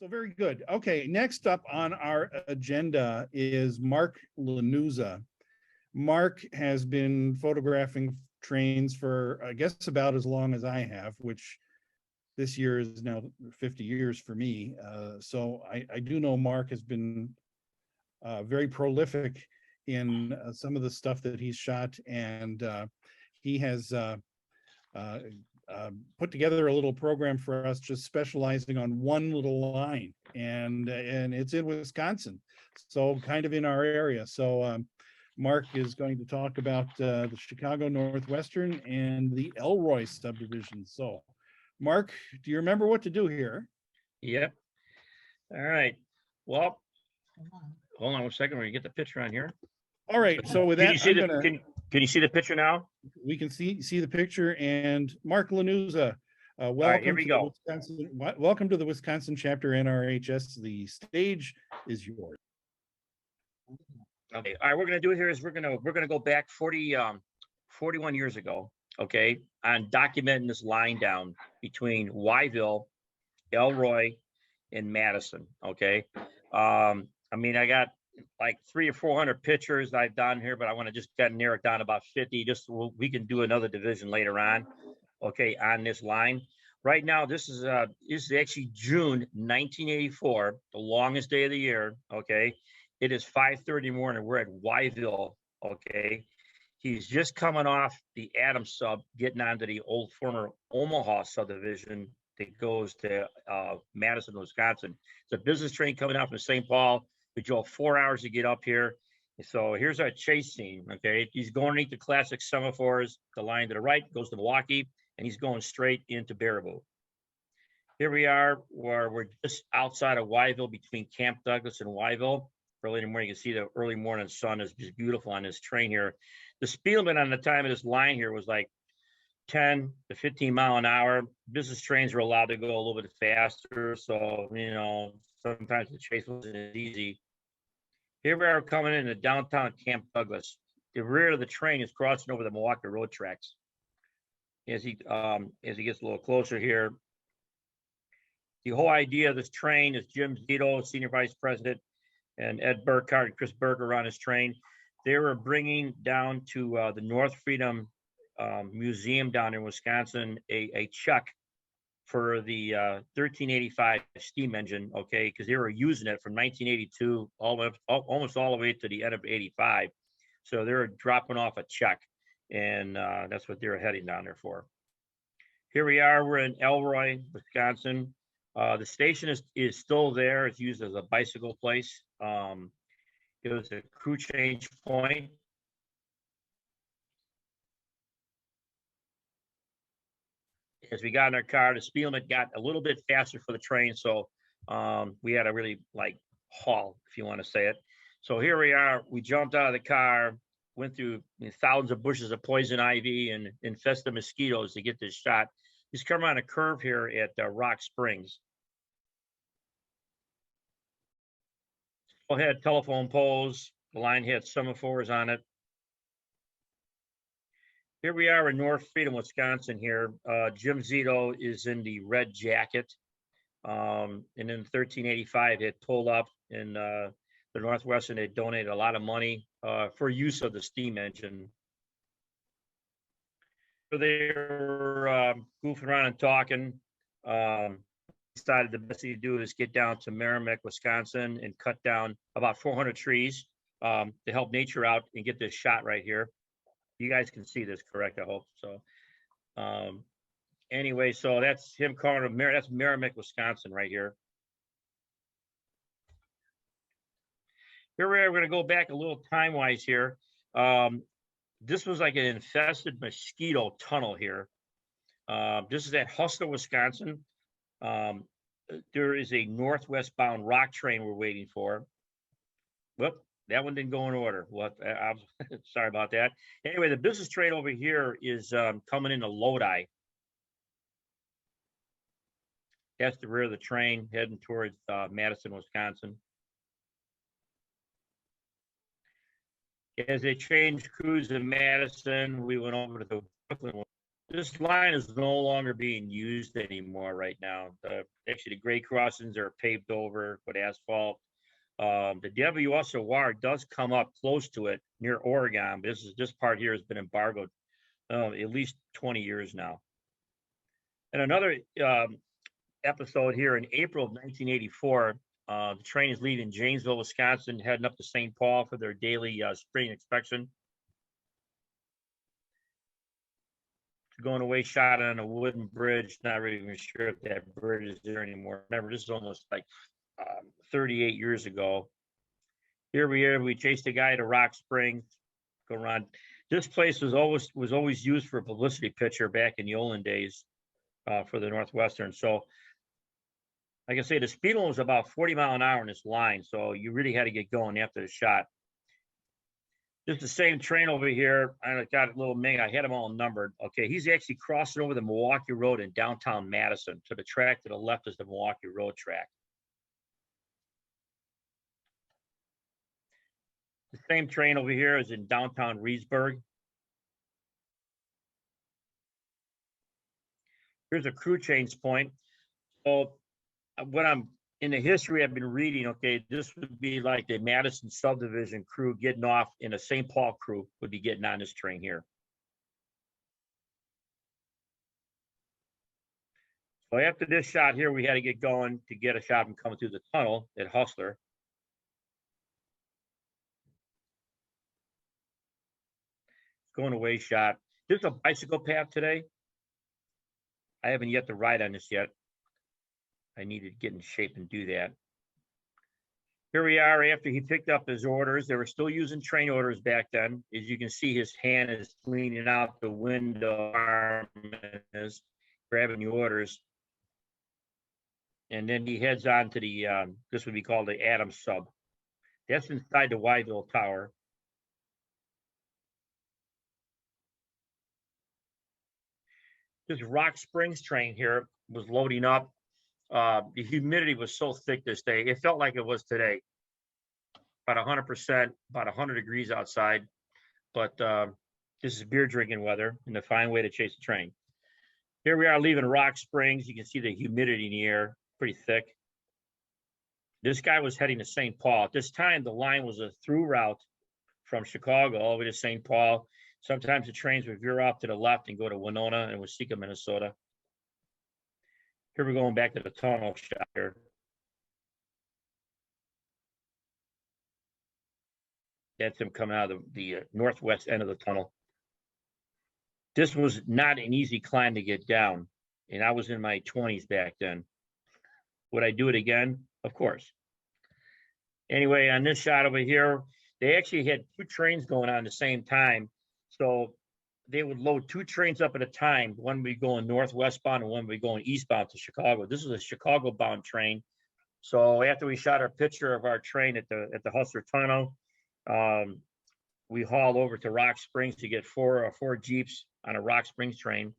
So very good. Okay, next up on our agenda is Mark Llanuza. Mark has been photographing trains for, I guess, about as long as I have, which this year is now 50 years for me. So I do know Mark has been very prolific in some of the stuff that he's shot, and he has put together a little program for us, just specializing on one little line, and it's in Wisconsin, so kind of in our area. So Mark is going to talk about the Chicago Northwestern and the Elroy subdivision. So Mark, do you remember what to do here? Yep. All right. Well, hold on 1 second. We're gonna get the picture on here. All right. So with that, can you see the picture now? We can see the picture. And Mark Llanuza, welcome. Right, here we go. Welcome to the Wisconsin Chapter NRHS. The stage is yours. Okay. All right. We're gonna do here is we're gonna go back 41 years ago. Okay, on documenting this line down between Wyville, Elroy, and Madison. Okay. I mean, I got like 300 or 400 pictures I've done here, but I want to just kind of narrow it down about 50. Just so we can do another division later on. Okay, on this line. Right now, this is actually June 1984, the longest day of the year. Okay, it is 5:30 in the morning. We're at Wyville. Okay, he's just coming off the Adams sub, getting onto the old former Omaha subdivision that goes to Madison, Wisconsin. It's a business train coming out from St. Paul. We drove 4 hours to get up here. So here's our chase scene. Okay, he's going underneath the classic semaphores. The line to the right goes to Milwaukee, and he's going straight into Baraboo. Here we are, where we're just outside of Wyville, between Camp Douglas and Wyville. Early in the morning, you can see the early morning sun is just beautiful on this train here. The speed limit on the time of this line here was like 10 to 15 mile an hour. Business trains were allowed to go a little bit faster. So, you know, sometimes the chase wasn't as easy. Here we are coming into downtown Camp Douglas. The rear of the train is crossing over the Milwaukee Road tracks. As he gets a little closer here, the whole idea of this train is Jim Zito, Senior Vice President, and Ed Burkhardt and Chris Berger on his train. They were bringing down to the North Freedom Museum down in Wisconsin a check for the 1385 steam engine, okay, because they were using it from 1982 almost all the way to the end of 85. So they were dropping off a check, and that's what they were heading down there for. Here we are, we're in Elroy, Wisconsin. The station is still there. It's used as a bicycle place. It was a crew change point. As we got in our car, the speed limit got a little bit faster for the train, so we had to really like haul, if you want to say it. So here we are. We jumped out of the car, went through thousands of bushes of poison ivy and infested mosquitoes to get this shot. He's coming on a curve here at Rock Springs. Still had telephone poles. The line had semaphores on it. Here we are in North Freedom, Wisconsin here. Jim Zito is in the red jacket. And in 1385, had pulled up, and the Northwestern had donated a lot of money for use of the steam engine. So they were goofing around and talking. Decided the best thing to do is get down to Merrimack, Wisconsin, and cut down about 400 trees to help nature out and get this shot right here. You guys can see this, correct? I hope so. Anyway, so that's him calling that's Merrimack, Wisconsin, right here. Here we are. We're going to go back a little time-wise here. This was like an infested mosquito tunnel here. This is at Hustler, Wisconsin. There is a northwest-bound rock train we're waiting for. Whoop. That one didn't go in order. What? I'm sorry about that. Anyway, the business train over here is coming into Lodi. That's the rear of the train heading towards Madison, Wisconsin. As they changed crews in Madison, we went over to the Brooklyn one. This line is no longer being used anymore right now. Actually, the grade crossings are paved over with asphalt. The WSOR does come up close to it near Oregon, but this part here has been embargoed at least 20 years now. And another episode here in April of 1984, the train is leaving Janesville, Wisconsin, heading up to St. Paul for their daily spring inspection. Going away shot on a wooden bridge. Not really even sure if that bridge is there anymore. Remember, this is almost like 38 years ago. Here we chased a guy to Rock Springs. Go around. This place was always used for a publicity picture back in the olden days for the Northwestern. So, like I say, the speed limit was about 40 miles an hour in this line. So you really had to get going after the shot. Just the same train over here. I got a little Ming. I had them all numbered. Okay, he's actually crossing over the Milwaukee Road in downtown Madison. To the track to the left is the Milwaukee Road track. The same train over here is in downtown Reedsburg. Here's a crew change point. So what I'm in the history I've been reading, okay, this would be like the Madison Subdivision crew getting off, and a St. Paul crew would be getting on this train here. So after this shot here, we had to get going to get a shot from coming through the tunnel at Hustler. Going away shot. There's a bicycle path today. I haven't yet to ride on this yet. I need to get in shape and do that. Here we are after he picked up his orders. They were still using train orders back then. As you can see, his hand is leaning out the window, arm is grabbing the orders. And then he heads on to the, this would be called the Adams Sub. That's inside the Wyville Tower. This Rock Springs train here was loading up. The humidity was so thick this day. It felt like it was today. About 100%, about 100 degrees outside. But this is beer drinking weather and a fine way to chase a train. Here we are leaving Rock Springs. You can see the humidity in the air, pretty thick. This guy was heading to St. Paul. At this time, the line was a through route from Chicago all the way to St. Paul. Sometimes the trains would veer off to the left and go to Winona and Waseca, Minnesota. Here we're going back to the tunnel shot here. That's him coming out of the northwest end of the tunnel. This was not an easy climb to get down, and I was in my 20s back then. Would I do it again? Of course. Anyway, on this shot over here, they actually had two trains going on at the same time. So they would load two trains up at a time. One would be going northwestbound and one would be going eastbound to Chicago. This is a Chicago-bound train. So after we shot our picture of our train at the Hustler Tunnel, we hauled over to Rock Springs to get four Jeeps on a Rock Springs train.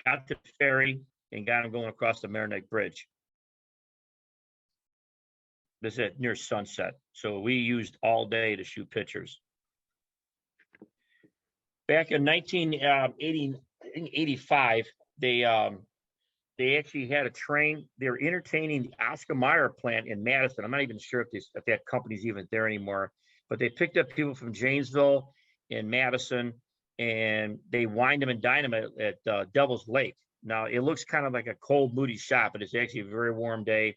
Got to the ferry and got them going across the Merrimack Bridge. This is near sunset. So we used all day to shoot pictures. Back in 1985, they actually had a train. They were entertaining the Oscar Mayer plant in Madison. I'm not even sure if that company's even there anymore, but they picked up people from Janesville and Madison, and they wined them and dined them at Devil's Lake. Now, it looks kind of like a cold, moody shot, but it's actually a very warm day.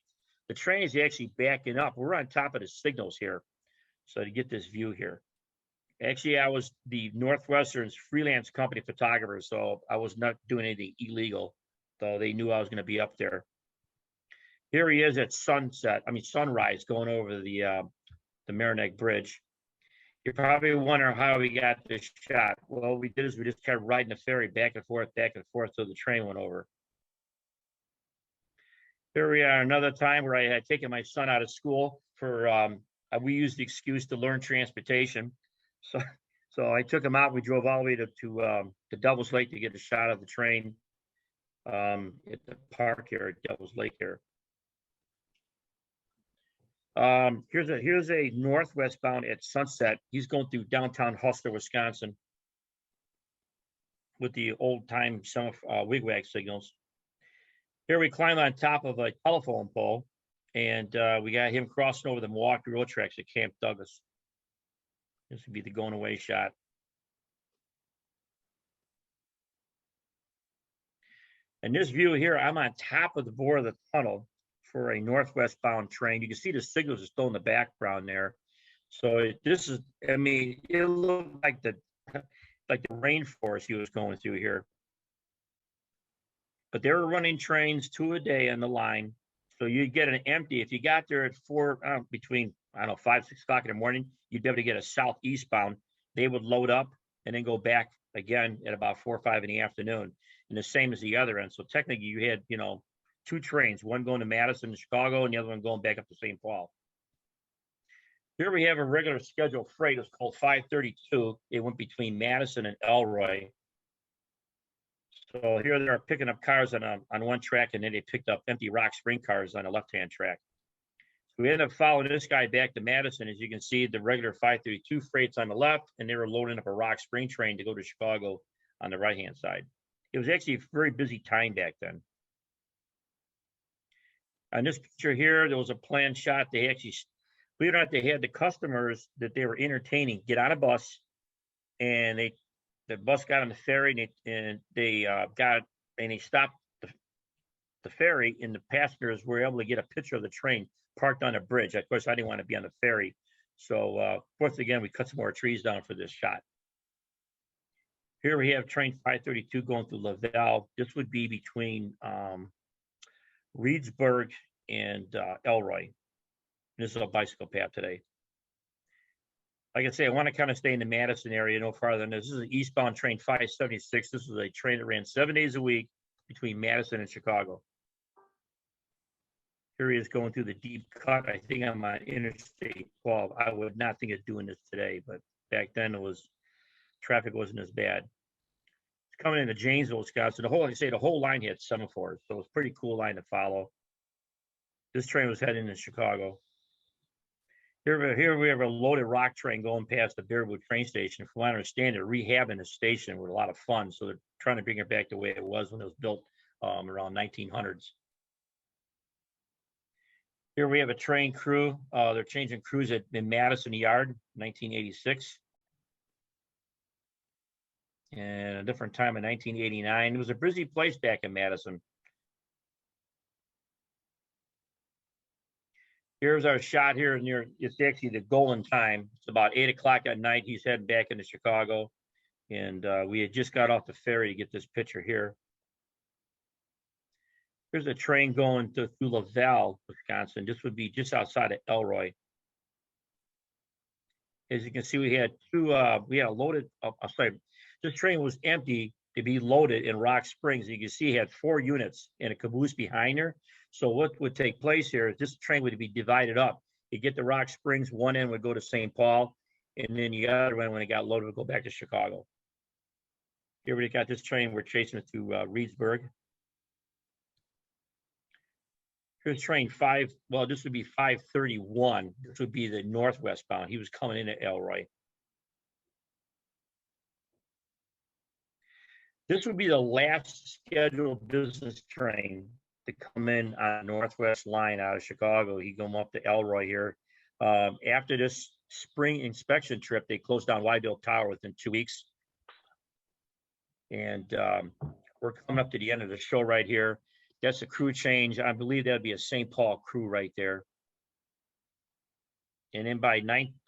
The train is actually backing up. We're on top of the signals here. So to get this view here. Actually, I was the Northwestern's freelance company photographer, so I was not doing anything illegal, though they knew I was going to be up there. Here he is at sunrise, going over the Merrimack Bridge. You're probably wondering how we got this shot. Well, we did is we just kept riding the ferry back and forth till the train went over. Here we are another time where I had taken my son out of school for, we used the excuse to learn transportation. So I took him out. We drove all the way to Devil's Lake to get a shot of the train at the park here at Devil's Lake here. Here's a northwest bound at Sunset. He's going through downtown Hustler, Wisconsin, with the old time wigwag signals. Here we climb on top of a telephone pole, and we got him crossing over the Milwaukee Road tracks at Camp Douglas. This would be the going away shot. And this view here, I'm on top of the bore of the tunnel for a northwest bound train. You can see the signals are still in the background there. So this is, I mean, it looked like the rainforest he was going through here. But they were running trains 2 a day on the line. So you'd get an empty, if you got there at between, I don't know, 5, 6 o'clock in the morning, you'd be able to get a southeastbound. They would load up and then go back again at about 4 or 5 in the afternoon. And the same as the other end. So technically you had, 2 trains, one going to Madison and Chicago and the other one going back up to St. Paul. Here we have a regular scheduled freight. It's called 532. It went between Madison and Elroy. So here they are picking up cars on one track, and then they picked up empty Rock Spring cars on the left-hand track. So we ended up following this guy back to Madison. As you can see, the regular 532 freight's on the left, and they were loading up a Rock Spring train to go to Chicago on the right-hand side. It was actually a very busy time back then. On this picture here, there was a planned shot. They actually, believe it or not, they had the customers that they were entertaining get on a bus, and the bus got on the ferry, and they stopped the ferry, and the passengers were able to get a picture of the train parked on a bridge. Of course, I didn't want to be on the ferry, so once again, we cut some more trees down for this shot. Here we have train 532 going through Lavelle. This would be between Reedsburg and Elroy. This is a bicycle path today. Like I say, I want to kind of stay in the Madison area no farther than this. This is an eastbound train 576. This was a train that ran 7 days a week between Madison and Chicago. Here he is going through the deep cut. I think I'm on Interstate 12. I would not think of doing this today, but back then traffic wasn't as bad. It's coming into Janesville, Wisconsin. The whole line had semaphores, so it was a pretty cool line to follow. This train was heading to Chicago. Here we have a loaded rock train going past the Bearwood train station. From what I understand, they're rehabbing the station with a lot of fun. So they're trying to bring it back the way it was when it was built around 1900s. Here we have a train crew. They're changing crews in Madison Yard, 1986. And a different time in 1989. It was a busy place back in Madison. Here's our shot here near, it's actually the golden time. It's about 8 o'clock at night. He's heading back into Chicago. And we had just got off the ferry to get this picture here. Here's a train going through Lavelle, Wisconsin. This would be just outside of Elroy. As you can see, we had this train was empty to be loaded in Rock Springs. You can see it had 4 units and a caboose behind her. So what would take place here is this train would be divided up. You get to Rock Springs, one end would go to St. Paul, and then the other end, when it got loaded, would go back to Chicago. Here we got this train, we're chasing it to Reedsburg. Here's train this would be 531. This would be the northwest bound. He was coming in at Elroy. This would be the last scheduled business train to come in on Northwest line out of Chicago. He'd go up to Elroy here. After this spring inspection trip, they closed down Wydale Tower within 2 weeks. And we're coming up to the end of the show right here. That's a crew change. I believe that'd be a St. Paul crew right there. And then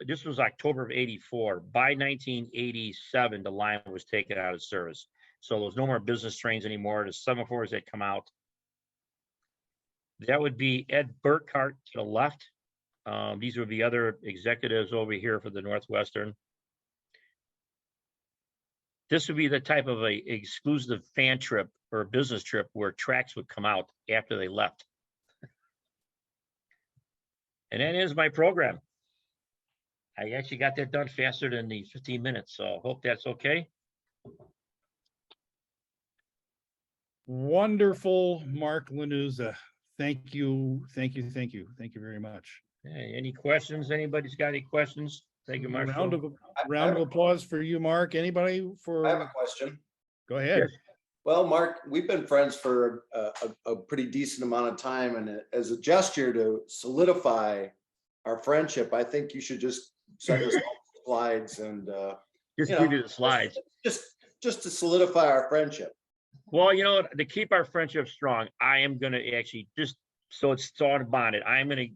this was October of 84. By 1987, the line was taken out of service. So there's no more business trains anymore. The semaphores that come out. That would be Ed Burkhart to the left. These would be other executives over here for the Northwestern. This would be the type of a exclusive fan trip or a business trip where tracks would come out after they left. And that is my program. I actually got that done faster than the 15 minutes, so hope that's okay. Wonderful, Mark Llanuza. Thank you very much. Hey, any questions? Anybody's got any questions? Thank you, Marshall. Round of applause for you, Mark. Anybody I have a for, question. go ahead. Yes. Well, Mark, we've been friends for a pretty decent amount of time, and as a gesture to solidify our friendship, I think you should just send us all the slides and Just you give know, you the slides. just to solidify our friendship. Well, you know, to keep our friendship strong, I am gonna actually just so it's on bonded. I'm gonna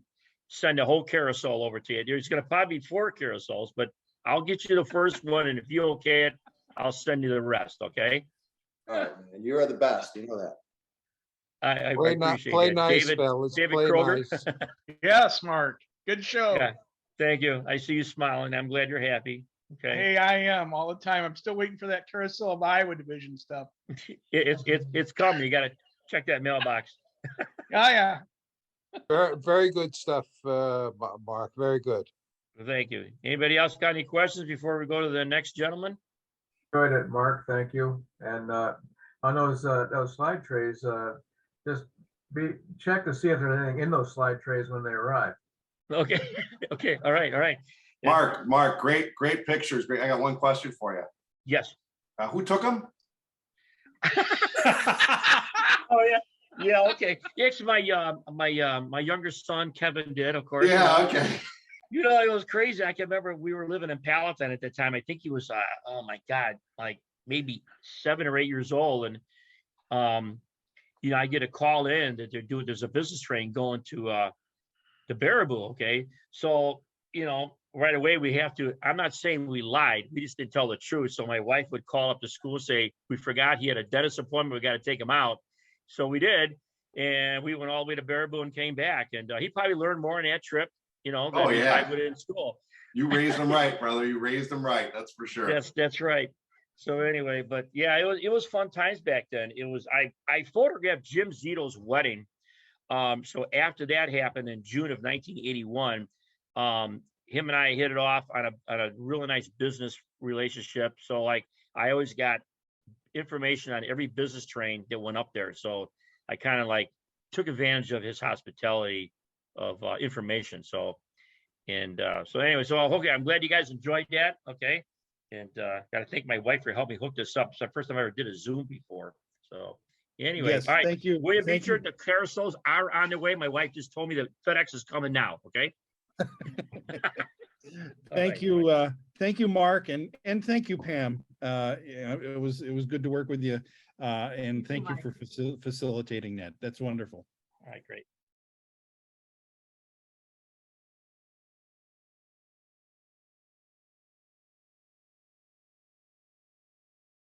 send a whole carousel over to you. There's gonna probably be 4 carousels, but I'll get you the first one, and if you okay it, I'll send you the rest. Okay. All right, man. You are the best. You know that. I Play appreciate play that. nice, David, Bill. Let's David play Kroger. nice. Yes, Mark. Good show. Yeah. Thank you. I see you smiling. I'm glad you're happy. Okay. Hey, I am all the time. I'm still waiting for that carousel of Iowa division stuff. It's coming. You gotta check that mailbox. Oh, yeah. Very good stuff, Mark. Very good. Thank you. Anybody else got any questions before we go to the next gentleman? Enjoyed it, Mark. Thank you. And on those slide trays, just check to see if there's anything in those slide trays when they arrive. Okay. Okay. All right. All right. Mark, great pictures. Great. I got one question for you. Yes. Who took them? Oh yeah. Yeah. Okay. Actually, my younger son Kevin did, of course. Yeah. Okay. You know, it was crazy. I can remember we were living in Palatine at the time. I think he was, oh my God, like maybe 7 or 8 years old. And, you know, I get a call in that there's a business train going to Baraboo. Okay. So, you know, right away I'm not saying we lied. We just didn't tell the truth. So my wife would call up the school and say, we forgot he had a dentist appointment. We got to take him out. So we did. And we went all the way to Baraboo and came back. And he probably learned more on that trip, you know, than I would in school. You raised them right, brother. You raised them right. That's for sure. That's right. So anyway, but yeah, it was fun times back then. It was, I photographed Jim Zito's wedding. So after that happened in June of 1981, him and I hit it off on a really nice business relationship. So like, I always got information on every business train that went up there. So I kind of like took advantage of his hospitality of information. So anyway, so okay, I'm glad you guys enjoyed that. Okay. And got to thank my wife for helping me hook this up. It's the first time I ever did a Zoom before. So anyway, Yes, all right. thank you. William Thank Beecher, you. the carousels are on their way. My wife just told me that FedEx is coming now. Okay. Thank you. Thank you, Mark. And thank you, Pam. Yeah, it was good to work with you. And thank you for facilitating that. That's wonderful. All right, great.